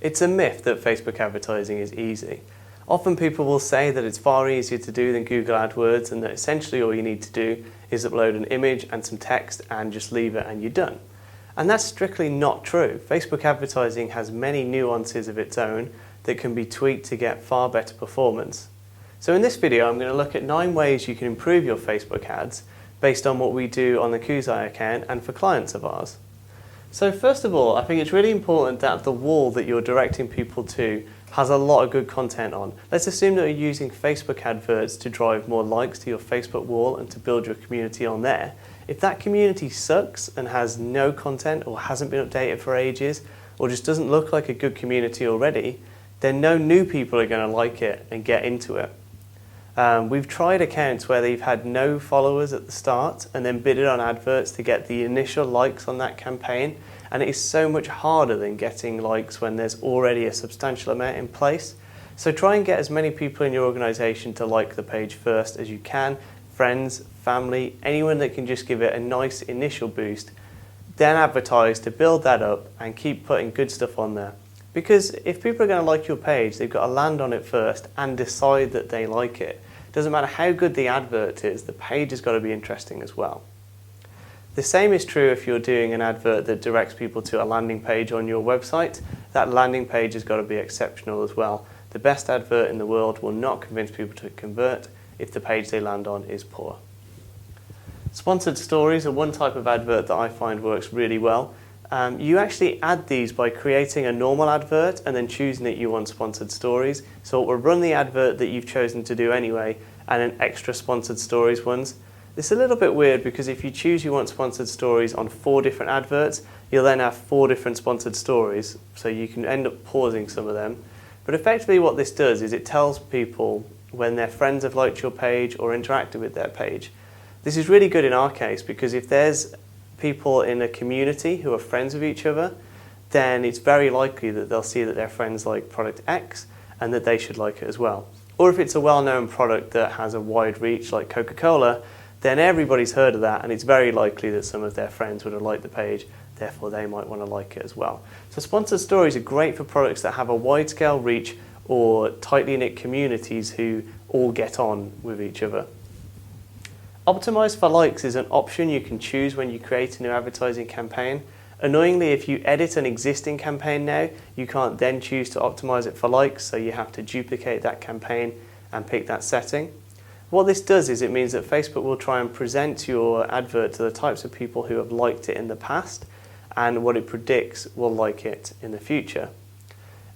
It's a myth that Facebook advertising is easy. Often people will say that it's far easier to do than Google AdWords and that essentially all you need to do is upload an image and some text and just leave it and you're done. And that's strictly not true. Facebook advertising has many nuances of its own that can be tweaked to get far better performance. So in this video I'm going to look at 9 ways you can improve your Facebook ads based on what we do on the Koozai account and for clients of ours. So first of all, I think it's really important that the wall that you're directing people to has a lot of good content on. Let's assume that you're using Facebook adverts to drive more likes to your Facebook wall and to build your community on there. If that community sucks and has no content or hasn't been updated for ages or just doesn't look like a good community already, then no new people are going to like it and get into it. We've tried accounts where they've had no followers at the start and then bidded on adverts to get the initial likes on that campaign, and it is so much harder than getting likes when there's already a substantial amount in place. So try and get as many people in your organisation to like the page first as you can, friends, family, anyone that can just give it a nice initial boost, then advertise to build that up and keep putting good stuff on there. Because if people are going to like your page, they've got to land on it first and decide that they like it. Doesn't matter how good the advert is, the page has got to be interesting as well. The same is true if you're doing an advert that directs people to a landing page on your website. That landing page has got to be exceptional as well. The best advert in the world will not convince people to convert if the page they land on is poor. Sponsored stories are one type of advert that I find works really well. You actually add these by creating a normal advert and then choosing that you want sponsored stories. So it will run the advert that you've chosen to do anyway and then extra sponsored stories ones. It's a little bit weird because if you choose you want sponsored stories on 4 different adverts, you'll then have 4 different sponsored stories, so you can end up pausing some of them. But effectively what this does is it tells people when their friends have liked your page or interacted with their page. This is really good in our case because if there's people in a community who are friends with each other, then it's very likely that they'll see that their friends like product X and that they should like it as well. Or if it's a well-known product that has a wide reach like Coca-Cola, then everybody's heard of that and it's very likely that some of their friends would have liked the page, therefore they might want to like it as well. So sponsored stories are great for products that have a wide-scale reach or tightly knit communities who all get on with each other. Optimize for likes is an option you can choose when you create a new advertising campaign. Annoyingly, if you edit an existing campaign now, you can't then choose to optimize it for likes, so you have to duplicate that campaign and pick that setting. What this does is it means that Facebook will try and present your advert to the types of people who have liked it in the past and what it predicts will like it in the future.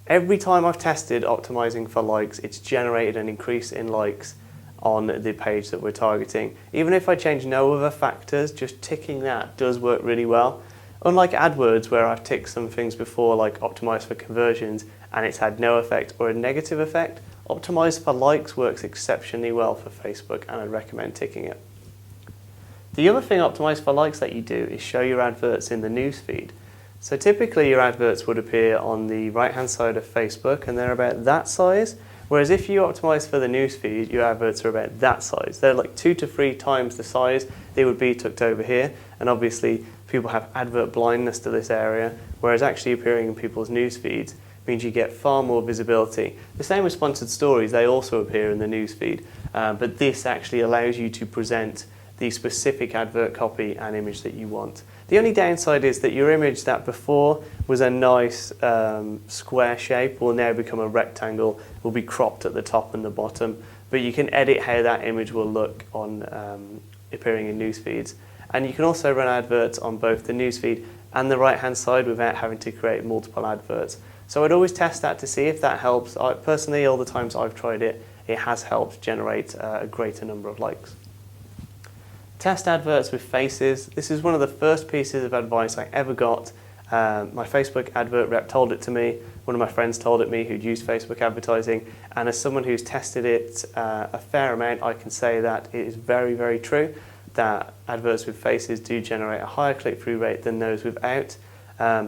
Every time I've tested optimizing for likes, it's generated an increase in likes on the page that we're targeting. Even if I change no other factors, just ticking that does work really well. Unlike AdWords, where I've ticked some things before like optimize for conversions and it's had no effect or a negative effect, optimize for likes works exceptionally well for Facebook and I'd recommend ticking it. The other thing optimize for likes that you do is show your adverts in the newsfeed. So typically your adverts would appear on the right hand side of Facebook and they're about that size. Whereas if you optimize for the newsfeed, your adverts are about that size. They're like 2 to 3 times the size they would be tucked over here. And obviously people have advert blindness to this area, whereas actually appearing in people's newsfeeds means you get far more visibility. The same with sponsored stories, they also appear in the newsfeed, but this actually allows you to present the specific advert copy and image that you want. The only downside is that your image that before was a nice square shape will now become a rectangle, will be cropped at the top and the bottom, but you can edit how that image will look on appearing in news feeds. And you can also run adverts on both the newsfeed and the right hand side without having to create multiple adverts. So I'd always test that to see if that helps. Personally, all the times I've tried it, it has helped generate a greater number of likes. Test adverts with faces. This is one of the first pieces of advice I ever got. My Facebook advert rep told it to me. One of my friends told it me who'd used Facebook advertising. And as someone who's tested it a fair amount, I can say that it is very, very true that adverts with faces do generate a higher click-through rate than those without.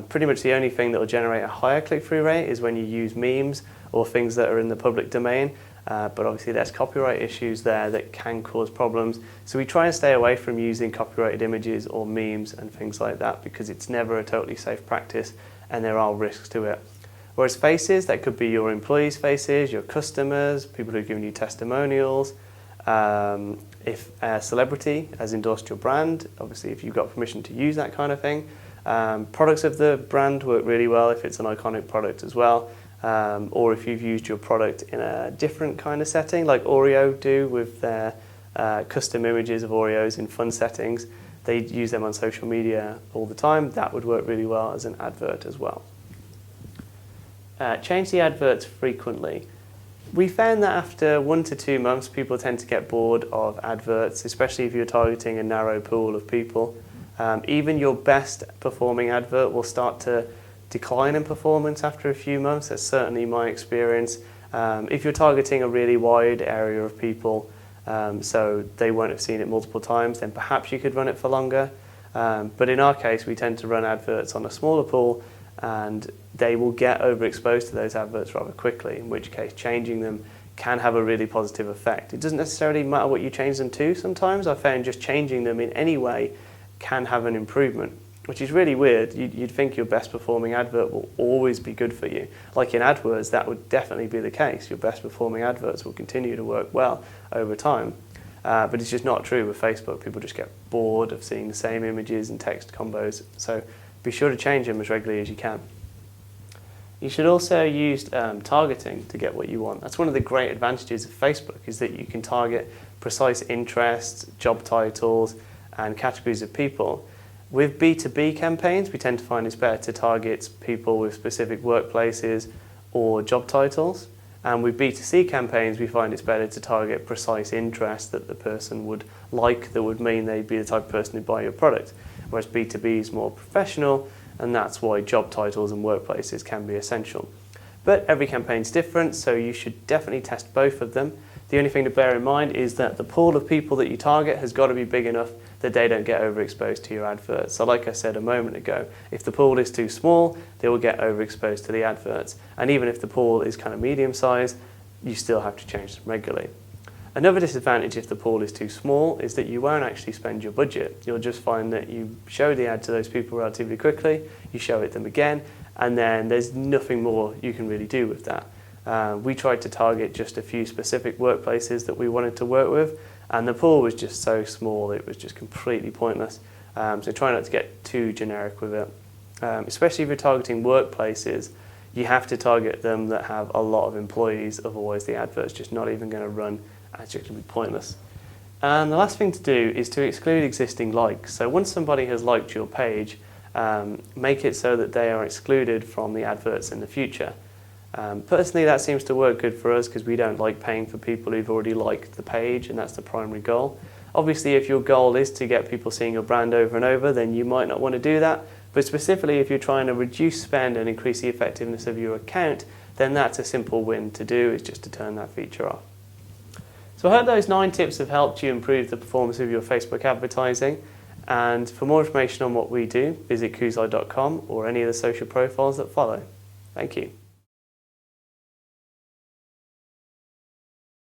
Pretty much the only thing that will generate a higher click-through rate is when you use memes or things that are in the public domain. But obviously there's copyright issues there that can cause problems. So we try and stay away from using copyrighted images or memes and things like that because it's never a totally safe practice and there are risks to it. Whereas faces, that could be your employees' faces, your customers, people who've given you testimonials. If a celebrity has endorsed your brand, obviously if you've got permission to use that kind of thing. Products of the brand work really well if it's an iconic product as well. Or if you've used your product in a different kind of setting, like Oreo do with their custom images of Oreos in fun settings. They use them on social media all the time. That would work really well as an advert as well. Change the adverts frequently. We found that after 1 to 2 months, people tend to get bored of adverts, especially if you're targeting a narrow pool of people. Even your best performing advert will start to decline in performance after a few months. That's certainly my experience. If you're targeting a really wide area of people, so they won't have seen it multiple times, then perhaps you could run it for longer. But in our case, we tend to run adverts on a smaller pool, and they will get overexposed to those adverts rather quickly, in which case changing them can have a really positive effect. It doesn't necessarily matter what you change them to sometimes. I found just changing them in any way can have an improvement, which is really weird. You'd think your best performing advert will always be good for you. Like in AdWords, that would definitely be the case. Your best performing adverts will continue to work well over time. But it's just not true with Facebook. People just get bored of seeing the same images and text combos. So be sure to change them as regularly as you can. You should also use targeting to get what you want. That's one of the great advantages of Facebook, is that you can target precise interests, job titles, and categories of people. With B2B campaigns, we tend to find it's better to target people with specific workplaces or job titles. And with B2C campaigns, we find it's better to target precise interests that the person would like, that would mean they'd be the type of person who'd buy your product. Whereas B2B is more professional, and that's why job titles and workplaces can be essential. But every campaign's different, so you should definitely test both of them. The only thing to bear in mind is that the pool of people that you target has got to be big enough that they don't get overexposed to your adverts. So like I said a moment ago, if the pool is too small, they will get overexposed to the adverts. And even if the pool is kind of medium size, you still have to change them regularly. Another disadvantage if the pool is too small is that you won't actually spend your budget. You'll just find that you show the ad to those people relatively quickly, you show it them again, and then there's nothing more you can really do with that. We tried to target just a few specific workplaces that we wanted to work with, and the pool was just so small, it was just completely pointless. So try not to get too generic with it. Especially if you're targeting workplaces, you have to target them that have a lot of employees, otherwise the advert's just not even going to run, and it's just going to be pointless. And the last thing to do is to exclude existing likes. So once somebody has liked your page, make it so that they are excluded from the adverts in the future. Personally, that seems to work good for us because we don't like paying for people who've already liked the page, and that's the primary goal. Obviously, if your goal is to get people seeing your brand over and over, then you might not want to do that. But specifically, if you're trying to reduce spend and increase the effectiveness of your account, then that's a simple win to do, is just to turn that feature off. So I hope those 9 tips have helped you improve the performance of your Facebook advertising. And for more information on what we do, visit Koozai.com or any of the social profiles that follow. Thank you.